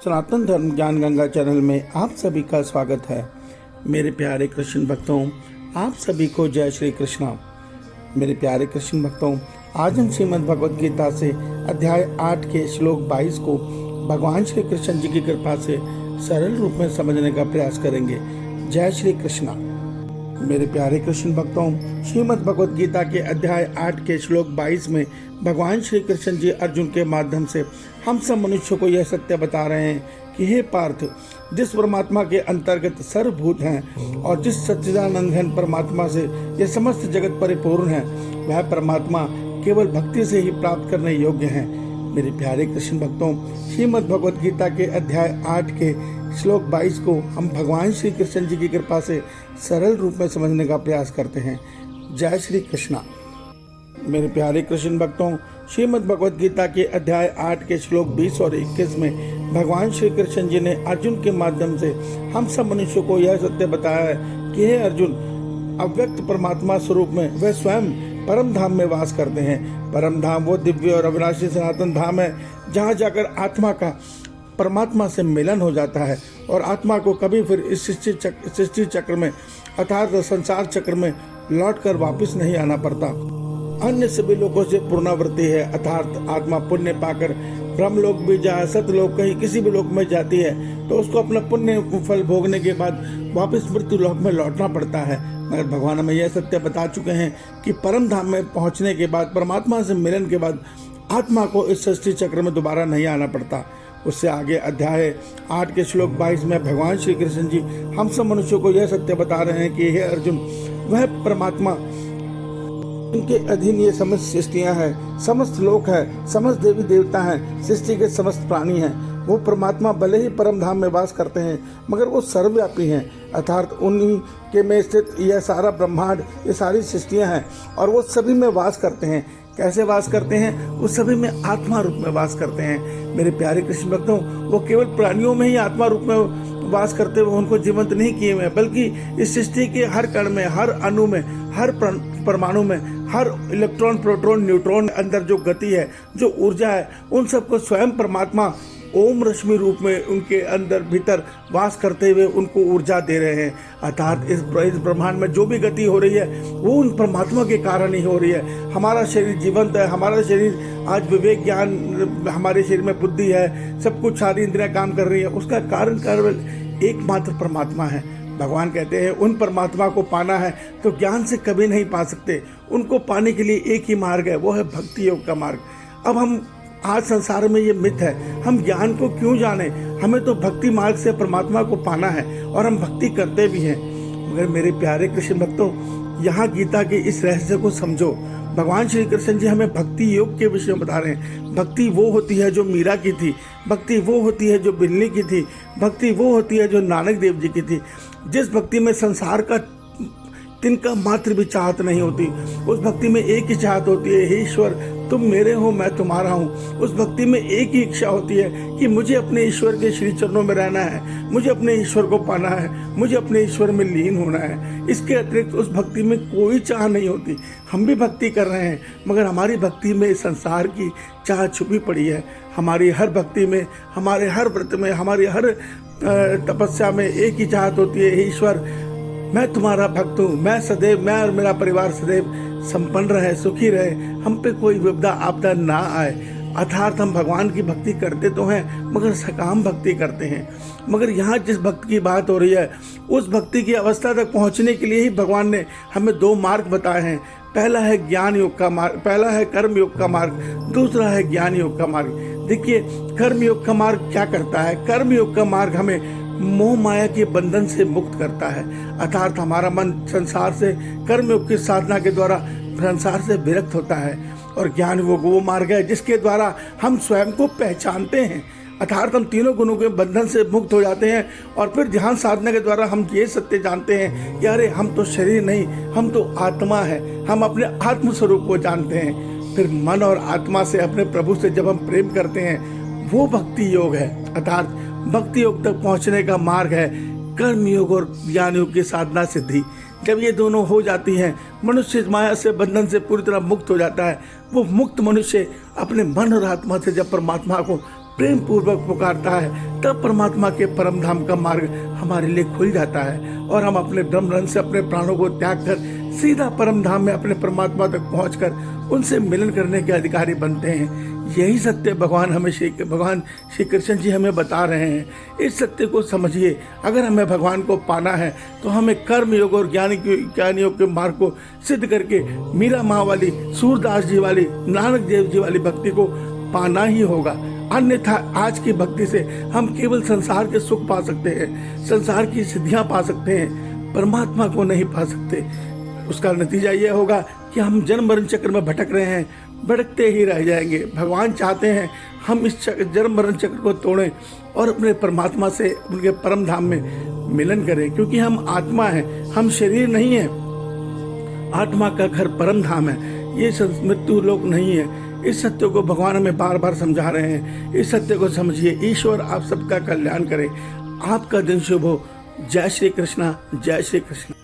सनातन धर्म ज्ञान गंगा चैनल में आप सभी का स्वागत है। मेरे प्यारे कृष्ण भक्तों, आप सभी को जय श्री कृष्णा। मेरे प्यारे कृष्ण भक्तों, आज हम श्रीमद् भगवद गीता से अध्याय 8 के श्लोक 22 को भगवान श्री कृष्ण जी की कृपा से सरल रूप में समझने का प्रयास करेंगे। जय श्री कृष्णा। मेरे प्यारे कृष्ण भक्तों, श्रीमद् भगवद गीता के अध्याय 8 के श्लोक 22 में भगवान श्री कृष्ण जी अर्जुन के माध्यम से हम सब मनुष्यों को यह सत्य बता रहे हैं कि हे पार्थ, जिस परमात्मा के अंतर्गत सर्वभूत हैं और जिस सच्चिदानंद घन परमात्मा से यह समस्त जगत परिपूर्ण है, वह परमात्मा केवल भक्ति से ही प्राप्त करने योग्य है। मेरे प्यारे कृष्ण भक्तों, श्रीमद् भगवद गीता के अध्याय 8 के श्लोक 22 को हम भगवान श्री कृष्ण जी की कृपा से सरल रूप में समझने का प्रयास करते हैं। जय श्री कृष्णा। मेरे प्यारे कृष्ण भक्तों, श्रीमद् भगवद गीता के अध्याय 8 के श्लोक 20 और 21 में भगवान श्री कृष्ण जी ने अर्जुन के माध्यम से हम सब मनुष्यों को यह सत्य बताया है कि हे अर्जुन, अव्यक्त परमात्मा स्वरूप में वह स्वयं परम धाम में वास करते हैं। परम धाम वो दिव्य और अविनाशी सनातन धाम है जहाँ जाकर आत्मा का परमात्मा से मिलन हो जाता है और आत्मा को कभी फिर इस सृष्टि चक्र में अर्थात संसार चक्र में लौटकर वापस नहीं आना पड़ता। अन्य सभी लोगों से पुनरावृत्ति है, अर्थात आत्मा पुण्य पाकर ब्रह्मलोक भी जाए, सतलोक कहीं किसी भी लोक में जाती है तो उसको अपना पुण्य फल भोगने के बाद वापस मृत्यु लोक में लौटना पड़ता है। मगर भगवान हमें यह सत्य बता चुके हैं कि परम धाम में पहुंचने के बाद, परमात्मा से मिलन के बाद आत्मा को इस सृष्टि चक्र में दोबारा नहीं आना पड़ता। उससे आगे अध्याय 8 के श्लोक 22 में भगवान श्री कृष्ण जी हम सब मनुष्यों को यह सत्य बता रहे हैं कि हे अर्जुन, वह परमात्मा उनके अधीन ये समस्त सृष्टियां हैं, समस्त लोक है, समस्त देवी देवता हैं, सृष्टि के समस्त प्राणी हैं। वो परमात्मा भले ही परम धाम में वास करते हैं मगर वो सर्वव्यापी हैं, अर्थात उन्हीं के में स्थित यह सारा ब्रह्मांड, ये सारी सृष्टियां हैं और वो सभी में वास करते हैं। कैसे वास करते हैं? वो सभी में आत्मा रूप में वास करते हैं। मेरे प्यारे कृष्ण भक्तों, वो केवल प्राणियों में ही आत्मा रूप में वास करते हुए उनको जीवंत नहीं किए हुए, बल्कि इस सृष्टि के हर कण में, हर अणु में, हर परमाणु में, हर इलेक्ट्रॉन, प्रोटॉन, न्यूट्रॉन अंदर जो गति है, जो ऊर्जा है, उन सबको स्वयं परमात्मा ओम रश्मि रूप में उनके अंदर भीतर वास करते हुए उनको ऊर्जा दे रहे हैं। अर्थात इस ब्रह्मांड में जो भी गति हो रही है वो उन परमात्मा के कारण ही हो रही है। हमारा शरीर जीवंत है, हमारा शरीर आज विवेक ज्ञान, हमारे शरीर में बुद्धि है, सब कुछ, सारी इंद्रियां काम कर रही है, उसका कारण केवल एकमात्र परमात्मा है। भगवान कहते हैं उन परमात्मा को पाना है तो ज्ञान से कभी नहीं पा सकते। उनको पाने के लिए एक ही मार्ग है, वो है भक्ति योग का मार्ग। अब हम आज संसार में ये मिथ है, हम ज्ञान को क्यों जाने, हमें तो भक्ति मार्ग से परमात्मा को पाना है और हम भक्ति करते भी हैं। मगर मेरे प्यारे कृष्ण भक्तों, यहाँ गीता के इस रहस्य को समझो। भगवान श्री कृष्ण जी हमें भक्ति योग के विषय में बता रहे हैं। भक्ति वो होती है जो मीरा की थी, भक्ति वो होती है जो बिल्ली की थी, भक्ति वो होती है जो नानक देव जी की थी। जिस भक्ति में संसार का तिनका मात्र भी चाहत नहीं होती, उस भक्ति में एक ही चाहत होती है, हे ईश्वर तुम मेरे हो, मैं तुम्हारा हूँ। उस भक्ति में एक ही इच्छा होती है कि मुझे अपने ईश्वर के श्री चरणों में रहना है, मुझे अपने ईश्वर को पाना है, मुझे अपने ईश्वर में लीन होना है। इसके अतिरिक्त उस भक्ति में कोई चाह नहीं होती। हम भी भक्ति कर रहे हैं मगर हमारी भक्ति में संसार की चाह छुपी पड़ी है। हमारी हर भक्ति में, हमारे हर व्रत में, हमारी हर तपस्या में एक ही चाहत होती है, हे ईश्वर मैं तुम्हारा भक्त हूँ, मैं और मेरा परिवार सदैव संपन्न रहे, सुखी रहे, हम पे कोई विपदा आपदा ना आए। अर्थात हम भगवान की भक्ति करते तो हैं मगर सकाम भक्ति करते हैं। मगर यहाँ जिस भक्ति की बात हो रही है, उस भक्ति की अवस्था तक पहुँचने के लिए ही भगवान ने हमें 2 मार्ग बताए हैं। पहला है ज्ञान योग का मार्ग, पहला है कर्म योग का मार्ग, दूसरा है ज्ञान योग का मार्ग। देखिए, कर्म योग का मार्ग क्या करता है? कर्म योग का मार्ग हमें मोह माया के बंधन से मुक्त करता है, अर्थात हमारा मन संसार से कर्मयोग की साधना के द्वारा संसार से विरक्त होता है। और ज्ञान योग वो मार्ग है जिसके द्वारा हम स्वयं को पहचानते हैं, अर्थात हम तीनों गुणों के बंधन से मुक्त हो जाते हैं। और फिर ध्यान साधना के द्वारा हम ये सत्य जानते हैं कि अरे हम तो शरीर नहीं, हम तो आत्मा है, हम अपने आत्म स्वरूप को जानते हैं। फिर मन और आत्मा से, अपने प्रभु से जब हम प्रेम करते हैं, वो भक्ति योग है, अर्थात भक्ति योग तक पहुंचने का मार्ग है कर्म योग और ज्ञान योग की साधना सिद्धि। जब ये दोनों हो जाती हैं, मनुष्य माया से, बंधन से पूरी तरह मुक्त हो जाता है। वो मुक्त मनुष्य अपने मन और आत्मा से जब परमात्मा को प्रेम पूर्वक पुकारता है, तब परमात्मा के परम धाम का मार्ग हमारे लिए खुल जाता है और हम अपने ब्रह्म रंग से अपने प्राणों को त्याग कर सीधा परम धाम में अपने परमात्मा तक पहुंचकर उनसे मिलन करने के अधिकारी बनते हैं। यही सत्य भगवान श्री कृष्ण जी हमें बता रहे हैं। इस सत्य को समझिए। अगर हमें भगवान को पाना है तो हमें कर्म योग और ज्ञान योग के मार्ग को सिद्ध करके मीरा माँ वाली, सूरदास जी वाली, नानक देव जी वाली भक्ति को पाना ही होगा। अन्यथा आज की भक्ति से हम केवल संसार के सुख पा सकते हैं, संसार की सिद्धियां पा सकते हैं, परमात्मा को नहीं पा सकते। उसका नतीजा यह होगा कि हम जन्म मरण चक्र में भटक रहे हैं, भटकते ही रह जाएंगे। भगवान चाहते हैं हम इस जन्म मरण चक्र को तोड़ें और अपने परमात्मा से उनके परम धाम में मिलन करें, क्योंकि हम आत्मा हैं, हम शरीर नहीं है। आत्मा का घर परम धाम है, ये मृत्यु लोक नहीं है। इस सत्य को भगवान हमें बार बार समझा रहे हैं। इस सत्य को समझिए। ईश्वर आप सबका कल्याण करे। आपका दिन शुभ हो। जय श्री कृष्णा, जय श्री कृष्ण।